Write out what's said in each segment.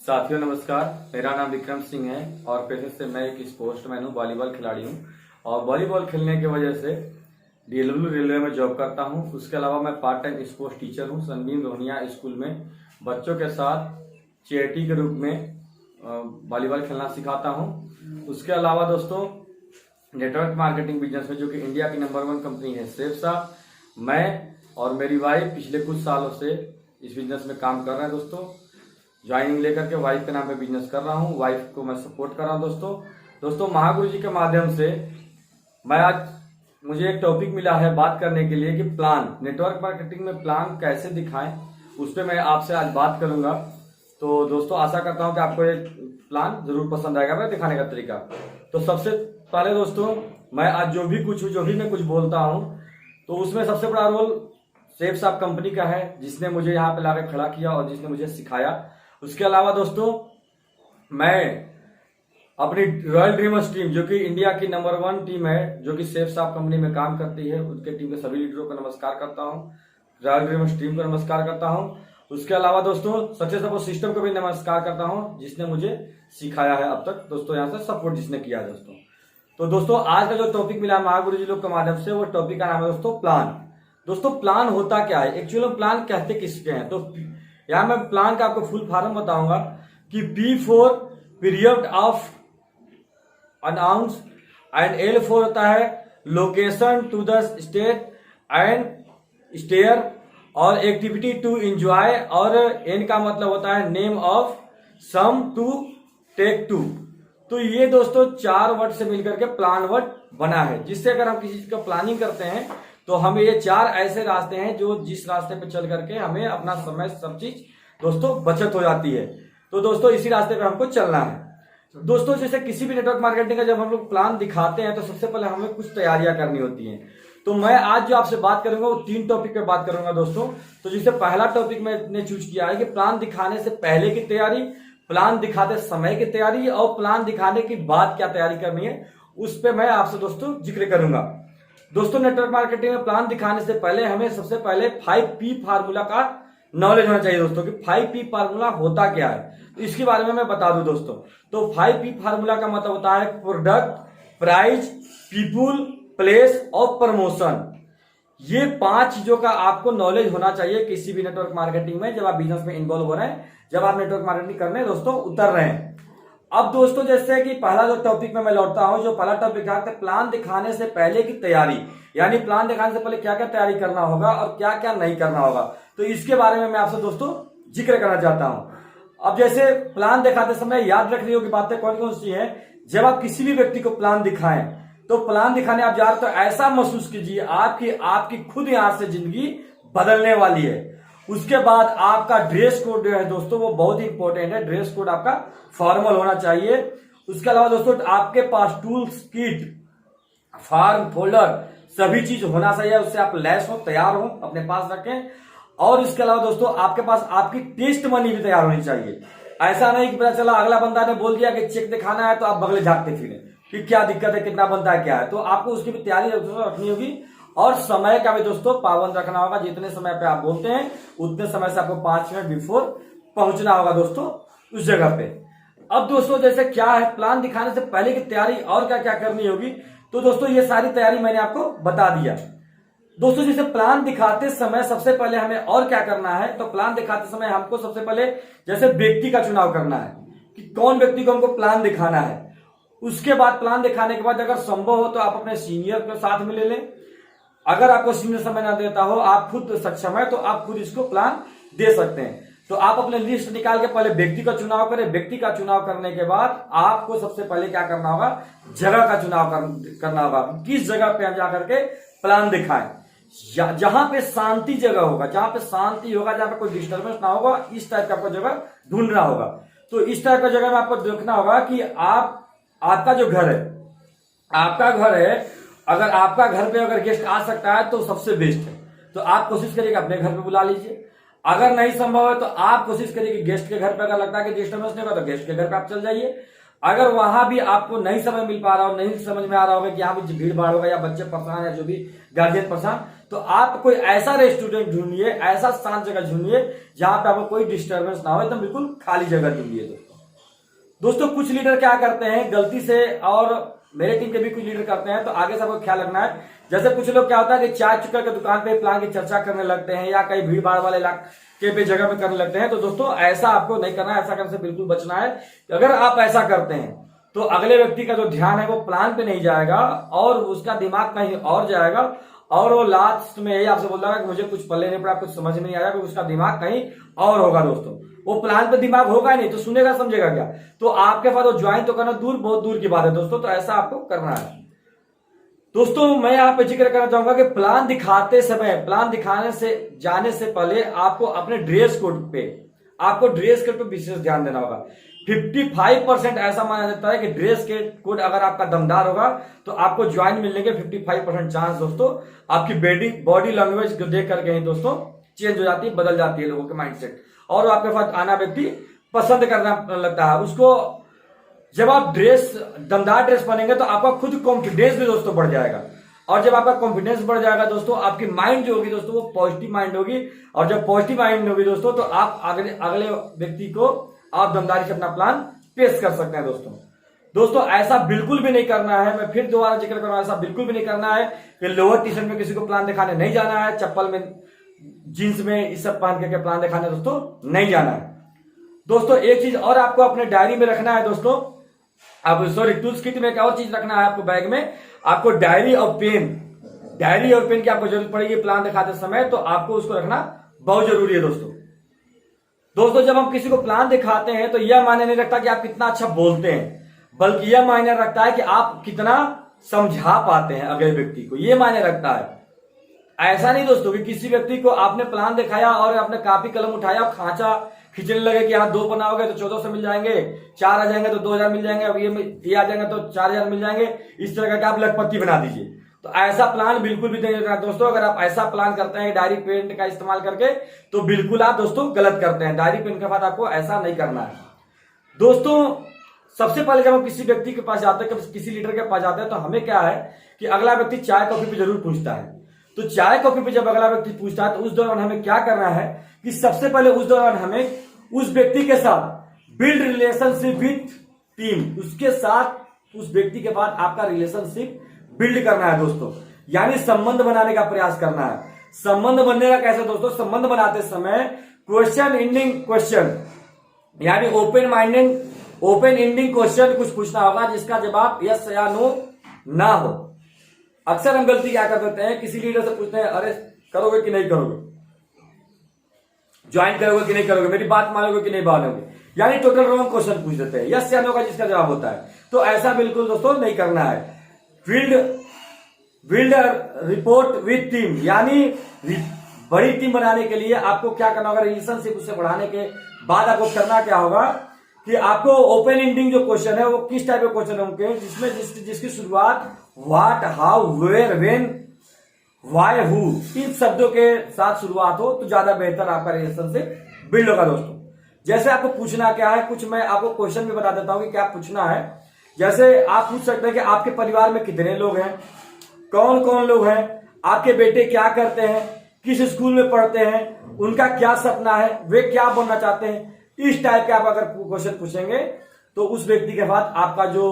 साथियों नमस्कार, मेरा नाम विक्रम सिंह है और पेशे से मैं एक स्पोर्ट्समैन हूँ, वॉलीबॉल खिलाड़ी हूँ। और वॉलीबॉल खेलने की वजह से डीएलडब्ल्यू रेलवे में जॉब करता हूँ। उसके अलावा मैं पार्ट टाइम स्पोर्ट्स टीचर हूँ सनबीम रोहनिया स्कूल में। बच्चों के साथ चैरिटी के रूप में वॉलीबॉल खेलना सिखाता हूँ। उसके अलावा दोस्तों नेटवर्क मार्केटिंग बिजनेस में, जो कि इंडिया की नंबर 1 कंपनी है सेफ्सा, मैं और मेरी वाइफ पिछले कुछ सालों से इस बिजनेस में काम कर रहे हैं दोस्तों। ज्वाइनिंग लेकर के वाइफ के नाम पे बिजनेस कर रहा हूँ, वाइफ को मैं सपोर्ट कर रहा हूँ दोस्तों महागुरु जी के माध्यम से मुझे एक टॉपिक मिला है बात करने के लिए कि प्लान, नेटवर्क मार्केटिंग में प्लान कैसे दिखाएं, उस पर मैं आपसे आज बात करूंगा। तो दोस्तों आशा करता हूं कि आपको ये प्लान जरूर पसंद आएगा मेरा दिखाने का तरीका। तो सबसे पहले दोस्तों मैं आज जो भी मैं कुछ बोलता हूं तो उसमें सबसे बड़ा रोल सेफ्सा कंपनी का है, जिसने मुझे यहाँ पे लाकर खड़ा किया और जिसने मुझे सिखाया। उसके अलावा दोस्तों मैं अपनी रॉयल ड्रीमर्स टीम, जो कि इंडिया की नंबर 1 टीम है, जो कि सेफ्सा कंपनी में काम करती है, उनके टीम के सभी लीडरों को नमस्कार करता हूँ। रॉयल ड्रीमर्स टीम को नमस्कार करता हूँ। उसके अलावा दोस्तों सक्सेस सपोर्ट सिस्टम को भी नमस्कार करता हूँ, जिसने मुझे सिखाया है अब तक दोस्तों, यहाँ से सपोर्ट जिसने किया है दोस्तों। तो दोस्तों आज का जो टॉपिक मिला है महागुरु जी लोग के माध्यम से, वो टॉपिक का नाम है दोस्तों प्लान। दोस्तों प्लान होता क्या है, एक्चुअली प्लान कहते किसके हैं? तो यहाँ मैं प्लान का आपको फुल फॉर्म बताऊंगा कि P for period of announce and L for होता है location to the state and stair और एक्टिविटी टू एंजॉय, और N का मतलब होता है name of sum to take to. तो ये दोस्तों 4 वर्ड से मिलकर के प्लान वर्ड बना है, जिससे अगर हम किसी चीज का प्लानिंग करते हैं तो हमें ये 4 ऐसे रास्ते हैं जो जिस रास्ते पे चल करके हमें अपना समय सब चीज दोस्तों बचत हो जाती है। तो दोस्तों इसी रास्ते पे हमको चलना है दोस्तों। जैसे किसी भी नेटवर्क मार्केटिंग का जब हम लोग प्लान दिखाते हैं तो सबसे पहले हमें कुछ तैयारियां करनी होती हैं। तो मैं आज जो आपसे बात करूंगा वो 3 टॉपिक पे बात करूंगा दोस्तों। तो जिससे पहला टॉपिक मैंने चूज किया है कि प्लान दिखाने से पहले की तैयारी, प्लान दिखाते समय की तैयारी और प्लान दिखाने के बाद क्या तैयारी करनी है, उस पर मैं आपसे दोस्तों जिक्र करूंगा। दोस्तों नेटवर्क मार्केटिंग में प्लान दिखाने से पहले हमें सबसे पहले 5P फार्मूला का नॉलेज होना चाहिए दोस्तों, कि 5P फार्मूला होता क्या है। तो इसके बारे में मैं बता दूं दोस्तों। तो 5P फार्मूला का मतलब होता है प्रोडक्ट, प्राइस, पीपुल, प्लेस और प्रमोशन। ये 5 चीजों का आपको नॉलेज होना चाहिए किसी भी नेटवर्क मार्केटिंग में, जब आप बिजनेस में इन्वॉल्व हो रहे हैं, जब आप नेटवर्क मार्केटिंग करने दोस्तों उतर रहे हैं। अब दोस्तों जैसे कि पहला जो टॉपिक में मैं लौटता हूं, जो पहला टॉपिक है प्लान दिखाने से पहले की तैयारी, यानी प्लान दिखाने से पहले क्या क्या तैयारी करना होगा और क्या क्या नहीं करना होगा। तो इसके बारे में मैं आपसे दोस्तों जिक्र करना चाहता हूं। अब जैसे प्लान दिखाते समय याद रखने योग्य बातें कौन कौन सी है, जब आप किसी भी व्यक्ति को प्लान दिखाएं तो प्लान दिखाने आप जा रहे तो ऐसा महसूस कीजिए आपकी खुद यहां से जिंदगी बदलने वाली है। उसके बाद आपका ड्रेस कोड जो है दोस्तों वो बहुत ही इंपॉर्टेंट है। ड्रेस कोड आपका फॉर्मल होना चाहिए। उसके अलावा दोस्तों आपके पास टूल्स, किट, फॉर्म, फोल्डर सभी चीज होना चाहिए, उससे आप लैस हो, तैयार हो, अपने पास रखें। और इसके अलावा दोस्तों आपके पास आपकी टेस्ट मनी भी तैयार होनी चाहिए। ऐसा नहीं कि पता चला अगला बंदा ने बोल दिया कि चेक दिखाना है तो आप बगले झाँकते फिरे कि क्या दिक्कत है, कितना बनता है, क्या है। तो आपको उसकी भी तैयारी रखनी होगी और समय का भी दोस्तों पाबंद रखना होगा। जितने समय पे आप बोलते हैं उतने समय से आपको 5 मिनट बिफोर पहुंचना होगा दोस्तों उस जगह पे। अब दोस्तों जैसे क्या है प्लान दिखाने से पहले की तैयारी और क्या क्या करनी होगी, तो दोस्तों ये सारी तैयारी मैंने आपको बता दिया। दोस्तों जैसे प्लान दिखाते समय सबसे पहले हमें और क्या करना है, तो प्लान दिखाते समय हमको सबसे पहले जैसे व्यक्ति का चुनाव करना है कि कौन व्यक्ति को हमको प्लान दिखाना है। उसके बाद प्लान दिखाने के बाद अगर संभव हो तो आप अपने सीनियर के साथ में ले लें। अगर आपको सीनियर समय ना देता हो, आप खुद सक्षम है, तो आप खुद इसको प्लान दे सकते हैं। तो आप अपने लिस्ट निकाल के पहले व्यक्ति का चुनाव करें। व्यक्ति का चुनाव करने के बाद आपको सबसे पहले क्या करना होगा, जगह का चुनाव करना होगा। किस जगह पे हम जाकर के प्लान दिखाएं, जहां पे शांति जगह होगा, जहां पे शांति होगा, जहां पे कोई डिस्टर्बेंस ना होगा, इस टाइप का आपको जगह ढूंढना होगा। तो इस टाइप का जगह में आपको देखना होगा कि आपका जो घर है, आपका घर है, अगर आपका घर पे अगर गेस्ट आ सकता है तो सबसे बेस्ट है। तो आप कोशिश करिए अपने घर पे बुला लीजिए। अगर नहीं संभव है तो आप कोशिश करिए कि गेस्ट के घर पे, अगर लगता है कि डिस्टर्बेंस नहीं होगा तो गेस्ट के घर पे आप चल जाइए। अगर वहां भी आपको नहीं समय मिल पा रहा हो, नहीं समझ में आ रहा होगा कि यहाँ भी भीड़ भाड़ होगा या बच्चे परेशान या जो भी गार्जियन परेशान, तो आप कोई ऐसा रेस्टोरेंट ढूंढिए, ऐसा शांत जगह ढूंढिए जहां पे आपको कोई डिस्टर्बेंस ना हो, एकदम बिल्कुल खाली जगह ढूंढिए। दोस्तों कुछ लीडर क्या करते हैं गलती से, और मेरे टीम के भी कुछ लीडर करते हैं, तो आगे से आपको ख्याल रखना है। जैसे कुछ लोग क्या होता है कि चाय चुक्कर के दुकान पे प्लान की चर्चा करने लगते हैं या कहीं भीड़ भाड़ वाले इलाके पे जगह पे करने लगते हैं। तो दोस्तों ऐसा आपको नहीं करना है, ऐसा करने से बिल्कुल बचना है। अगर आप ऐसा करते हैं तो अगले व्यक्ति का जो ध्यान है वो प्लान पे नहीं जाएगा और उसका दिमाग कहीं और जाएगा, और वो लास्ट में यही आपसे बोल रहा है कि मुझे कुछ पल्ले नहीं पड़ा, कुछ समझ में नहीं आया, क्योंकि उसका दिमाग कहीं और होगा। दोस्तों वो प्लान पे दिमाग होगा ही नहीं तो सुनेगा समझेगा क्या? तो आपके पास वो ज्वाइन तो करना दूर, बहुत दूर की बात है दोस्तों। तो ऐसा आपको करना है। दोस्तों मैं यहाँ पे जिक्र करना चाहूंगा कि प्लान दिखाते समय, प्लान दिखाने से जाने से पहले आपको अपने ड्रेस कोड पे विशेष ध्यान देना होगा। 55% ऐसा माना जाता है कि ड्रेस के कोड अगर आपका दमदार होगा तो आपको ज्वाइन मिलने के 55% चांस दोस्तों आपकी बॉडी लैंग्वेज को देख करके ही दोस्तों चेंज हो जाती है, बदल जाती है लोगों के माइंडसेट, और आपके पास आना व्यक्ति पसंद करना लगता है उसको। जब आप दमदार ड्रेस पहनेंगे तो आपका खुद कॉन्फिडेंस भी दोस्तों बढ़ जाएगा, और जब आपका कॉन्फिडेंस बढ़ जाएगा दोस्तों आपकी माइंड जो होगी दोस्तों वो पॉजिटिव माइंड होगी, और जब पॉजिटिव माइंड होगी दोस्तों तो आप अगले व्यक्ति को आप दमदारी से अपना प्लान पेश कर सकते हैं। दोस्तों ऐसा बिल्कुल भी नहीं करना है, मैं फिर दोबारा जिक्र कर रहा हूं, ऐसा बिल्कुल भी नहीं करना है कि लोअर टी शर्ट में किसी को प्लान दिखाने नहीं जाना है, चप्पल में जींस में इस सब पहन के प्लान दिखाने दोस्तों नहीं जाना है। दोस्तों एक चीज और आपको अपने डायरी में रखना है दोस्तों, अब टूल्स किट में एक और चीज रखना है आपको बैग में, आपको डायरी और पेन की आपको जरूरत पड़ेगी प्लान दिखाते समय, तो आपको उसको रखना बहुत जरूरी है दोस्तों जब हम किसी को प्लान दिखाते हैं तो यह मायने नहीं रखता कि आप कितना अच्छा बोलते हैं, बल्कि यह मायने रखता है कि आप कितना समझा पाते हैं अगले व्यक्ति को, यह मायने रखता है। ऐसा नहीं दोस्तों कि किसी व्यक्ति को आपने प्लान दिखाया और आपने कापी कलम उठाया और खांचा खींचने लगे कि यहाँ 2 बनाओगे तो 1400 मिल जाएंगे, 4 आ जाएंगे तो 2000 मिल जाएंगे, अब ये आ जाएंगे तो 4000 मिल जाएंगे, इस तरह का आप लखपति बना दीजिए। तो ऐसा प्लान बिल्कुल भी नहीं करना दोस्तों। अगर आप ऐसा प्लान करते हैं डायरी पेन का इस्तेमाल करके तो बिल्कुल आप दोस्तों गलत करते हैं। डायरी पेन के बाद आपको ऐसा नहीं करना है दोस्तों। सबसे पहले जब हम किसी व्यक्ति के पास जाते हैं, किसी लीडर के पास जाते हैं, तो हमें क्या है कि अगला व्यक्ति चाय कॉफी पे जरूर पूछता है। तो चाय कॉफी पे जब अगला व्यक्ति पूछता है तो उस दौरान हमें क्या करना है कि सबसे पहले उस दौरान हमें उस व्यक्ति के साथ बिल्ड रिलेशनशिप विथ टीम, उसके साथ उस व्यक्ति के बाद आपका रिलेशनशिप बिल्ड करना है दोस्तों, यानी संबंध बनाने का प्रयास करना है। संबंध बनने का कैसे दोस्तों? संबंध बनाते समय क्वेश्चन एंडिंग क्वेश्चन, यानी ओपन एंडिंग क्वेश्चन कुछ पूछना होगा जिसका जवाब यस या नो ना हो। अक्सर हम गलती क्या कर देते हैं, किसी लीडर से पूछते हैं अरे करोगे कि नहीं करोगे, ज्वाइन करोगे कि नहीं करोगे, मेरी बात मानोगे कि नहीं मानोगे, यानी टोटल रॉन्ग क्वेश्चन पूछ देते हैं, यस या नो का जिसका जवाब होता है। तो ऐसा बिल्कुल दोस्तों नहीं करना है। बिल्ड रिपोर्ट विथ टीम, यानी बड़ी टीम बनाने के लिए आपको क्या करना होगा, रिलेशनशिप उससे बढ़ाने के बाद आपको करना क्या होगा कि आपको ओपन एंडिंग जो क्वेश्चन है वो किस टाइप के क्वेश्चन होंगे, जिसमें जिसकी शुरुआत what, how, where, when, why, who इन शब्दों के साथ शुरुआत हो तो ज्यादा बेहतर आपका रिलेशनशिप बिल्ड होगा दोस्तों। जैसे आपको पूछना क्या है, कुछ मैं आपको क्वेश्चन भी बता देता हूं कि क्या पूछना है। जैसे आप पूछ सकते हैं कि आपके परिवार में कितने लोग हैं, कौन कौन लोग हैं, आपके बेटे क्या करते हैं, किस स्कूल में पढ़ते हैं, उनका क्या सपना है, वे क्या बनना चाहते हैं। इस टाइप के आप अगर क्वेश्चन पूछेंगे तो उस व्यक्ति के बाद आपका जो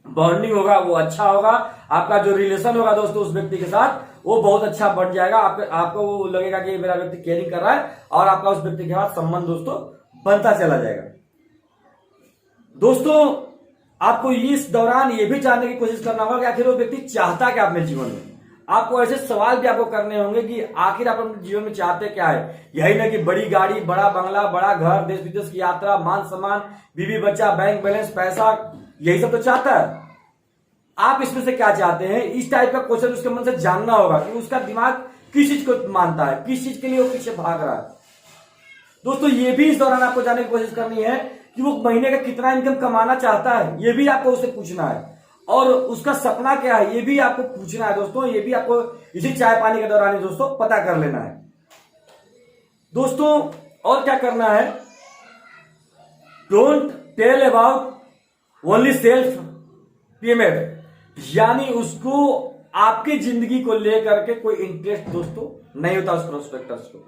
बॉन्डिंग होगा वो अच्छा होगा, आपका जो रिलेशन होगा दोस्तों उस व्यक्ति के साथ वो बहुत अच्छा बन जाएगा। आपको वो लगेगा कि मेरा व्यक्ति केयरिंग कर रहा है और आपका उस व्यक्ति के साथ संबंध दोस्तों बनता चला जाएगा। दोस्तों आपको इस दौरान ये भी जानने की कोशिश करना होगा कि आखिर वो व्यक्ति चाहता क्या अपने जीवन में। आपको ऐसे सवाल भी आपको करने होंगे कि आखिर आप अपने जीवन में चाहते क्या है। यही ना कि बड़ी गाड़ी, बड़ा बंगला, बड़ा घर, देश विदेश की यात्रा, मान सम्मान, बीवी बच्चा, बैंक बैलेंस, पैसा, यही सब तो चाहता है। आप इसमें से क्या चाहते हैं, इस टाइप का क्वेश्चन उसके मन से जानना होगा कि उसका दिमाग किस चीज को मानता है, किस चीज के लिए वो पीछे भाग रहा है। दोस्तों ये भी इस दौरान आपको जानने की कोशिश करनी है कि वो महीने का कितना इनकम कमाना चाहता है, ये भी आपको उससे पूछना है। और उसका सपना क्या है ये भी आपको पूछना है दोस्तों। ये भी आपको इसी चाय पानी के दौरान दोस्तों पता कर लेना है। दोस्तों और क्या करना है, don't tell about only self PMF, यानी उसको आपकी जिंदगी को लेकर के कोई इंटरेस्ट दोस्तों नहीं होता उस प्रोस्पेक्टस को।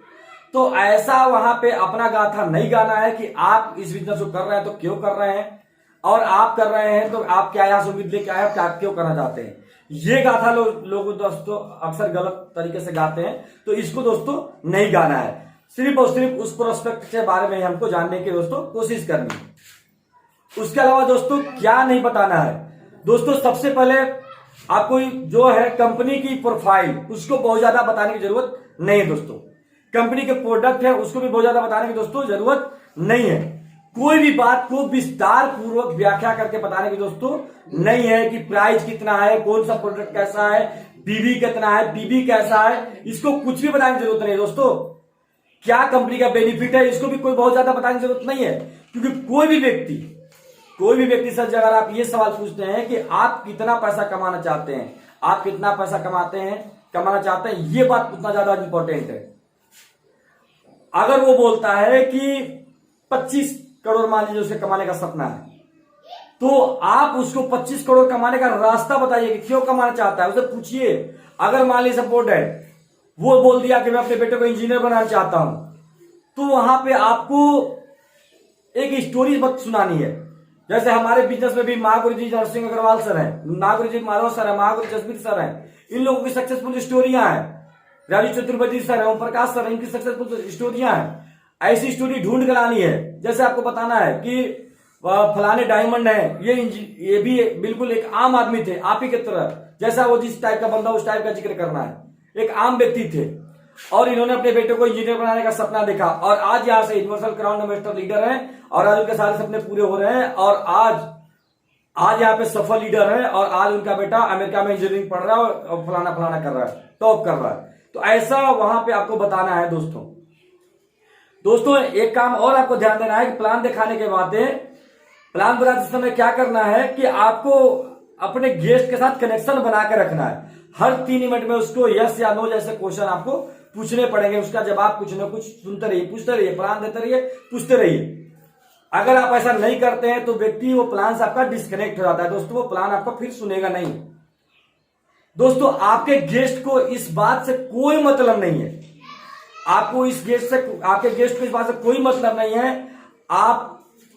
तो ऐसा वहां पे अपना गाथा नहीं गाना है कि आप इस बिजनेस को कर रहे हैं तो क्यों कर रहे हैं, और आप कर रहे हैं तो आप क्या यहां से उम्मीद लेके आए, क्या क्यों करना चाहते हैं। ये गाथा लोग दोस्तों अक्सर गलत तरीके से गाते हैं, तो इसको दोस्तों नहीं गाना है। सिर्फ और सिर्फ उस प्रोस्पेक्ट के बारे में हमको जानने की दोस्तों कोशिश करनी है। उसके अलावा दोस्तों क्या नहीं बताना है दोस्तों, सबसे पहले आपको जो है कंपनी की प्रोफाइल उसको बहुत ज्यादा बताने की जरूरत नहीं है दोस्तों। कंपनी के प्रोडक्ट है उसको भी बहुत ज्यादा बताने की दोस्तों जरूरत नहीं है। कोई भी बात को विस्तार पूर्वक व्याख्या करके बताने की दोस्तों नहीं है कि प्राइस कितना है, कौन सा प्रोडक्ट कैसा है, बीबी कितना है, बीबी कैसा है, इसको कुछ भी बताने की जरूरत नहीं है दोस्तों। क्या कंपनी का बेनिफिट है इसको भी कोई बहुत ज्यादा बताने की जरूरत नहीं है, क्योंकि कोई भी व्यक्ति सर अगर आप ये सवाल पूछते हैं कि आप कितना पैसा कमाना चाहते हैं, आप कितना पैसा कमाना चाहते हैं, ये बात उतना ज्यादा इंपॉर्टेंट है। अगर वो बोलता है कि 25 करोड़ मान लीजिए उसके कमाने का सपना है, तो आप उसको 25 करोड़ कमाने का रास्ता बताइए कि क्यों कमाना चाहता है, उसे पूछिए। अगर मान लीजिए सपोर्ट है वो बोल दिया कि मैं अपने बेटे को इंजीनियर बनाना चाहता हूं, तो वहां पे आपको एक स्टोरी मत सुनानी है। जैसे हमारे बिजनेस में भी महागुरु जी नरसिंह अग्रवाल सर हैं, महागुरु जी माधव सर है, महागुरु जसवीर सर हैं, इन लोगों की सक्सेसफुल स्टोरियां हैं। राजू चतुर्वेदी सर है, ओम प्रकाश सर है, इनकी सक्सेसफुल स्टोरियां हैं। ऐसी स्टोरी ढूंढ कर लानी है। जैसे आपको बताना है कि फलाने डायमंड है, ये भी बिल्कुल एक आम आदमी थे आप ही की तरह, जैसा वो जिस टाइप का बंदा उस टाइप का जिक्र करना है। एक आम व्यक्ति थे और इन्होंने अपने बेटे को इंजीनियर बनाने का सपना देखा, और आज यहां से यूनिवर्सल क्राउन इन्वेस्टर लीडर हैं, और आज उनके सारे सपने पूरे हो रहे हैं, और आज यहाँ पे सफल लीडर है, और आज उनका बेटा अमेरिका में इंजीनियरिंग पढ़ रहा है और फलाना फलाना कर रहा है, टॉप कर रहा है। तो ऐसा वहां पे आपको बताना है दोस्तों। एक काम और आपको ध्यान देना है कि प्लान दिखाने के बाद प्लान बनाते समय क्या करना है कि आपको अपने गेस्ट के साथ कनेक्शन बना के रखना है। हर 3 मिनट में उसको यस या नो जैसे क्वेश्चन आपको पूछने पड़ेंगे, उसका जवाब कुछ ना कुछ सुनते रहिए, पूछते रहिए, प्लान देते रहिए, पूछते रहिए। अगर आप ऐसा नहीं करते हैं तो व्यक्ति वो प्लान से आपका डिस्कनेक्ट हो जाता है दोस्तों, वो प्लान आपका फिर सुनेगा नहीं। दोस्तों आपके गेस्ट को इस बात से कोई मतलब नहीं है, आपके गेस्ट को इस बात से कोई मतलब नहीं है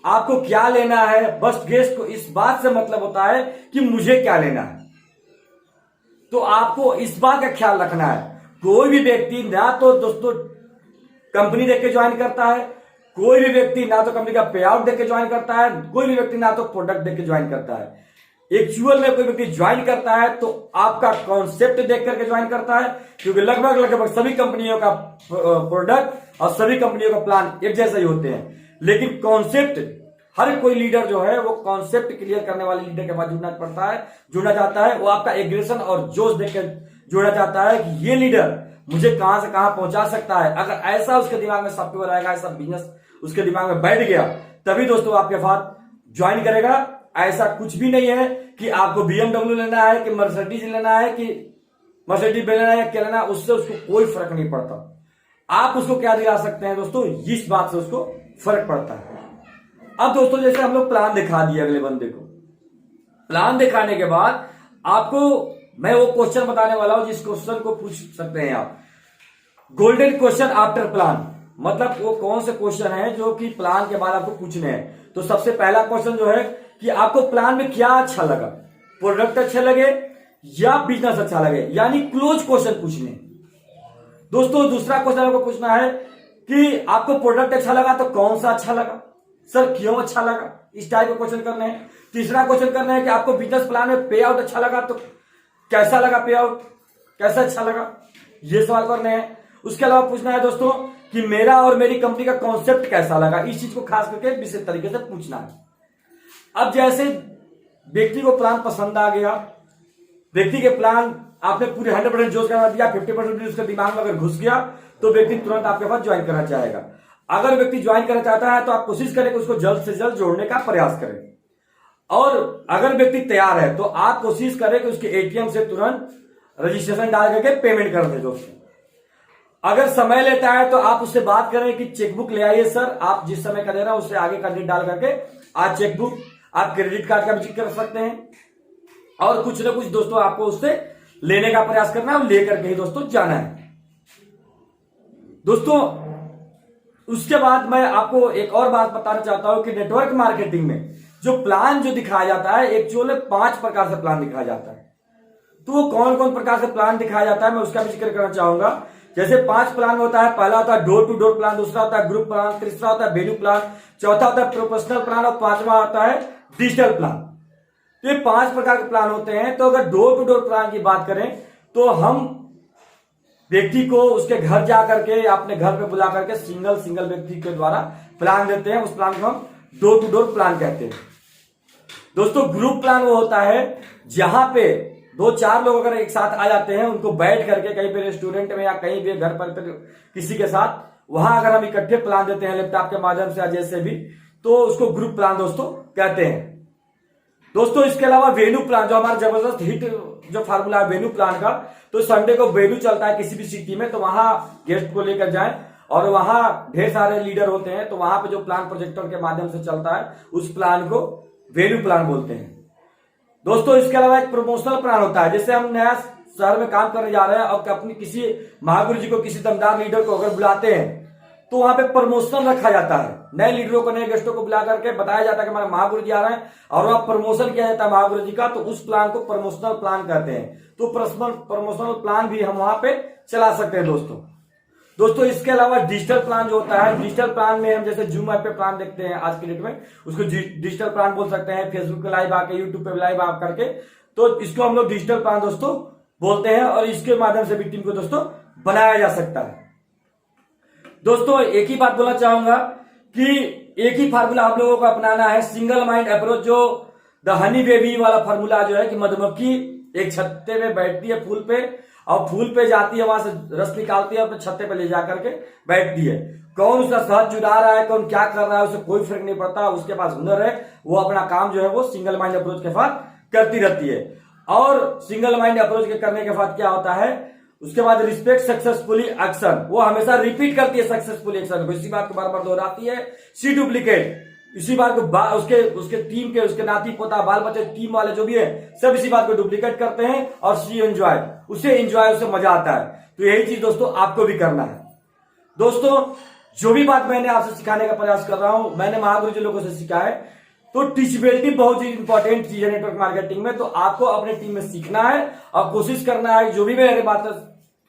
आपको क्या लेना है, बस गेस्ट को इस बात से मतलब होता है कि मुझे क्या लेना है। तो आपको इस बात का ख्याल रखना है, कोई भी व्यक्ति ना तो दोस्तों कंपनी देख के ज्वाइन करता है, कोई भी व्यक्ति ना तो कंपनी का पे आउट देख के ज्वाइन करता है, कोई भी व्यक्ति ना तो प्रोडक्ट देख के ज्वाइन करता है। एक्चुअल में कोई व्यक्ति ज्वाइन करता है तो आपका कॉन्सेप्ट देख करके ज्वाइन करता है, क्योंकि लगभग सभी कंपनियों का प्रोडक्ट और सभी कंपनियों का प्लान एक जैसे ही होते हैं। लेकिन कॉन्सेप्ट, हर कोई लीडर जो है वो कॉन्सेप्ट क्लियर करने वाले लीडर के पास जुड़ना चाहता है। वो आपका एग्रेशन और जोश देख कर जुड़ना चाहता है कि ये लीडर मुझे कहां से कहां पहुंचा सकता है। अगर ऐसा उसके दिमाग में सॉफ्टवेयर आएगा, ऐसा बिजनेस उसके दिमाग में बैठ गया, तभी दोस्तों आपके साथ ज्वाइन करेगा। ऐसा कुछ भी नहीं है कि आपको BMW लेना है कि मर्सिडीज लेना है कि मर्सिडीज लेना है क्या लेना है, उससे उसको कोई फर्क नहीं पड़ता। आप उसको क्या दिला सकते हैं दोस्तों, इस बात से उसको फर्क पड़ता है। अब दोस्तों जैसे हम लोग प्लान दिखा दिए अगले बंदे को, प्लान दिखाने के बाद आपको मैं वो क्वेश्चन बताने वाला हूं जिस क्वेश्चन को पूछ सकते हैं आप, गोल्डन क्वेश्चन आफ्टर प्लान। मतलब वो कौन से क्वेश्चन है जो कि प्लान के बाद आपको पूछने हैं। तो सबसे पहला क्वेश्चन जो है कि आपको प्लान में क्या अच्छा लगा, प्रोडक्ट अच्छा लगे या बिजनेस अच्छा लगे, यानी क्लोज क्वेश्चन पूछने। दोस्तों दूसरा क्वेश्चन आपको पूछना है कि आपको प्रोडक्ट अच्छा लगा तो कौन सा अच्छा लगा, सर क्यों अच्छा लगा, इस टाइप के क्वेश्चन करने हैं। तीसरा क्वेश्चन करना है कि आपको बिजनेस प्लान में पे आउट अच्छा लगा तो कैसा लगा, पे आउट कैसा अच्छा लगा, ये सवाल करने हैं। उसके अलावा पूछना है दोस्तों कि मेरा और मेरी कंपनी का कॉन्सेप्ट कैसा लगा, इस चीज को खास करके विशेष तरीके से पूछना है। अब जैसे व्यक्ति को प्लान पसंद आ गया, व्यक्ति के प्लान आपने पूरे 100% जोश करा दिया, 50% उसके दिमाग में अगर घुस गया तो व्यक्ति तुरंत आपके पास ज्वाइन करना चाहेगा। अगर व्यक्ति ज्वाइन करना चाहता है तो आप कोशिश करें कि उसको जल्द से जल्द जोड़ने का प्रयास करें, और अगर व्यक्ति तैयार है तो आप कोशिश करें कि उसके एटीएम से तुरंत रजिस्ट्रेशन डाल करके पेमेंट कर दे दोस्तों। अगर समय लेता है तो आप उससे बात करें कि चेकबुक ले आइए सर, आप जिस समय का दे रहा है उससे आगे का डेट डाल करके आज चेकबुक, आप क्रेडिट कार्ड का भी जिक्र कर सकते हैं, और कुछ ना कुछ दोस्तों आपको उससे लेने का प्रयास करना है और लेकर के ही दोस्तों जाना है। दोस्तों उसके बाद मैं आपको एक और बात बताना चाहता हूं कि नेटवर्क मार्केटिंग में जो प्लान जो दिखाया जाता है, एक्चुअली 5 प्रकार से प्लान दिखाया जाता है। तो वो कौन कौन प्रकार से प्लान दिखाया जाता है मैं उसका भी जिक्र करना चाहूंगा। जैसे 5 प्लान होता है। पहला होता है डोर टू डोर प्लान, दूसरा होता है ग्रुप प्लान, तीसरा होता है वैल्यू प्लान, चौथा होता है प्रोफेशनल प्लान और 5वां होता है डिजिटल प्लान। तो ये 5 प्रकार के प्लान होते हैं। तो अगर डोर टू डोर प्लान की बात करें तो हम व्यक्ति को उसके घर जाकर के या अपने घर पे बुला करके सिंगल व्यक्ति के द्वारा प्लान देते हैं। उस प्लान को हम डोर टू डोर प्लान कहते हैं। दोस्तों ग्रुप प्लान वो होता है जहां पे 2-4 लोग अगर एक साथ आ जाते हैं, उनको बैठ करके कहीं पे रेस्टोरेंट में या कहीं भी घर पर किसी के साथ, वहां अगर हम इकट्ठे प्लान देते हैं लैपटॉप के माध्यम से या जैसे भी, तो उसको ग्रुप प्लान दोस्तों कहते हैं। दोस्तों इसके अलावा वेन्यू प्लान जो हमारा जबरदस्त हिट जो फार्मूला है वेन्यू प्लान का, तो संडे को वेन्यू चलता है किसी भी सिटी में, तो वहां गेस्ट को लेकर जाएं और वहां ढेर सारे लीडर होते हैं, तो वहां पे जो प्लान प्रोजेक्टर के माध्यम से चलता है उस प्लान को वेन्यू प्लान बोलते हैं। दोस्तों इसके अलावा एक प्रमोशनल प्लान होता है। जैसे हम नया शहर में काम करने जा रहे हैं और अपनी किसी महागुरु जी को, किसी दमदार लीडर को अगर बुलाते हैं तो वहां पे प्रमोशन रखा जाता है। नए लीडरों को, नए गेस्टों को बुला करके बताया जाता है कि हमारे महागुरु जी आ रहे हैं और वहां प्रमोशन किया जाता है महागुरु जी का, तो उस प्लान को प्रमोशनल प्लान कहते हैं। तो प्रमोशनल प्लान भी हम वहां पे चला सकते हैं दोस्तों इसके अलावा डिजिटल प्लान जो होता है, डिजिटल प्लान में हम जैसे जूम ऐप पे प्लान देखते हैं आज की डेट में, उसको डिजिटल प्लान बोल सकते हैं। फेसबुक पे लाइव आके, यूट्यूब पे लाइव आ करके, तो इसको हम लोग डिजिटल प्लान दोस्तों बोलते हैं और इसके माध्यम से भी टीम को दोस्तों बनाया जा सकता है। दोस्तों एक ही बात बोलना चाहूंगा कि एक ही फार्मूला आप लोगों को अपनाना है, सिंगल माइंड अप्रोच, जो द हनी बेबी वाला फार्मूला जो है कि मधुमक्खी एक छत्ते पे बैठती है फूल पे और फूल पे जाती है, वहां से रस निकालती है, अपने छत्ते पे ले जाकर के बैठती है। कौन उसका शहद चुरा रहा है, कौन क्या कर रहा है, उसे कोई फर्क नहीं पड़ता। उसके पास हुनर है, वो अपना काम जो है वो सिंगल माइंड अप्रोच के साथ करती रहती है। और सिंगल माइंड अप्रोच के करने के बाद क्या होता है, उसके बाद रिस्पेक्ट सक्सेसफुली एक्शन, वो हमेशा रिपीट करती है सक्सेसफुल एक्शन को, इसी बात को बार बार दोहराती है। सी डुप्लीकेट, इसी बात को उसके टीम के, उसके नाती पोता बाल बच्चे टीम वाले जो भी है सब इसी बात को डुप्लीकेट करते हैं। और सी एंजॉय, उसे मजा आता है। तो यही चीज दोस्तों आपको भी करना है। दोस्तों जो भी बात मैंने आपसे सिखाने का प्रयास कर रहा हूं, मैंने महागुरु जी लोगों से सीखा है। तो टीचेबिलिटी बहुत ही इंपॉर्टेंट चीज है नेटवर्क मार्केटिंग में। तो आपको अपने टीम में सीखना है और कोशिश करना है, जो भी मेरी बात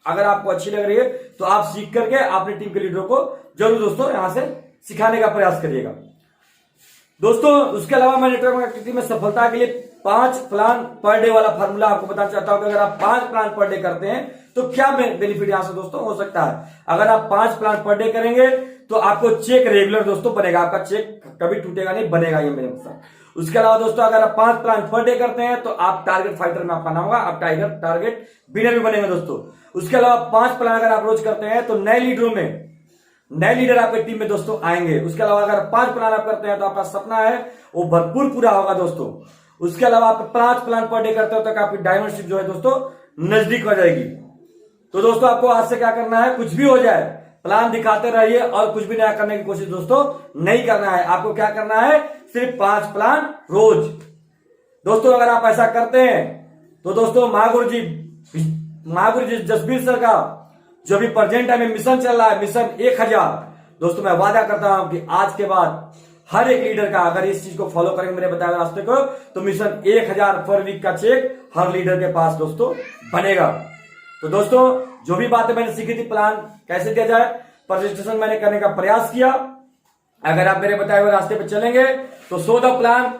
अगर आपको अच्छी लग रही है तो आप सीख करके अपनी टीम के लीडरों को जरूर दोस्तों यहां से सिखाने का प्रयास करिएगा। दोस्तों उसके अलावा मैं नेटवर्क मार्केटिंग में सफलता के लिए 5 प्लान पर डे वाला फार्मूला आपको बताना चाहता हूं कि अगर आप 5 प्लान पर डे करते हैं तो क्या बेनिफिट यहां से दोस्तों हो सकता है। अगर आप 5 प्लान पर डे करेंगे तो आपको चेक रेगुलर दोस्तों बनेगा, आपका चेक कभी टूटेगा नहीं, बनेगा ये मेरे साथ। उसके अलावा दोस्तों अगर आप 5 प्लान पर डे करते हैं तो आप टारगेट फाइटर में आपका नाम होगा, आप टारगेट विनर भी बनेंगे दोस्तों। उसके अलावा 5 प्लान अगर आप रोज करते हैं तो नए लीडर आपके टीम में दोस्तों आएंगे। उसके अलावा अगर 5 प्लान आप करते हैं तो आपका सपना है वो भरपूर पूरा होगा दोस्तों। उसके अलावा आप 5 प्लान पर डे करते हो तो आपकी डायमंडशिप जो है दोस्तों नजदीक हो जाएगी। तो दोस्तों आपको आज से क्या करना है, कुछ भी हो जाए प्लान दिखाते रहिए और कुछ भी नया करने की कोशिश दोस्तों नहीं करना है। आपको क्या करना है, सिर्फ 5 प्लान रोज। दोस्तों अगर आप ऐसा करते हैं तो दोस्तों महागुरु जी जसबीर सर का जो भी प्रेजेंट टाइम में मिशन चल रहा है, मिशन 1000, दोस्तों मैं वादा करता हूं कि आज के बाद हर एक लीडर का अगर इस चीज को फॉलो करेंगे मेरे बताए रास्ते को, तो मिशन 1000 पर वीक का चेक हर लीडर के पास दोस्तों बनेगा। तो दोस्तों जो भी बातें मैंने सीखी थी, प्लान कैसे दिया जाए, प्रेजेंटेशन मैंने करने का प्रयास किया। अगर आप मेरे बताए हुए रास्ते पे चलेंगे तो so the plan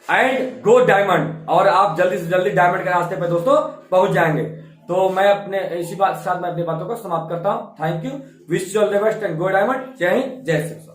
and go diamond, और आप जल्दी से जल्दी डायमंड के रास्ते पे दोस्तों पहुंच जाएंगे। तो मैं अपने इसी बात के साथ मैं अपनी बातों को समाप्त करता हूं। Thank you, wish you all the best and go diamond. जय हिंद, जय श्री कृष्ण।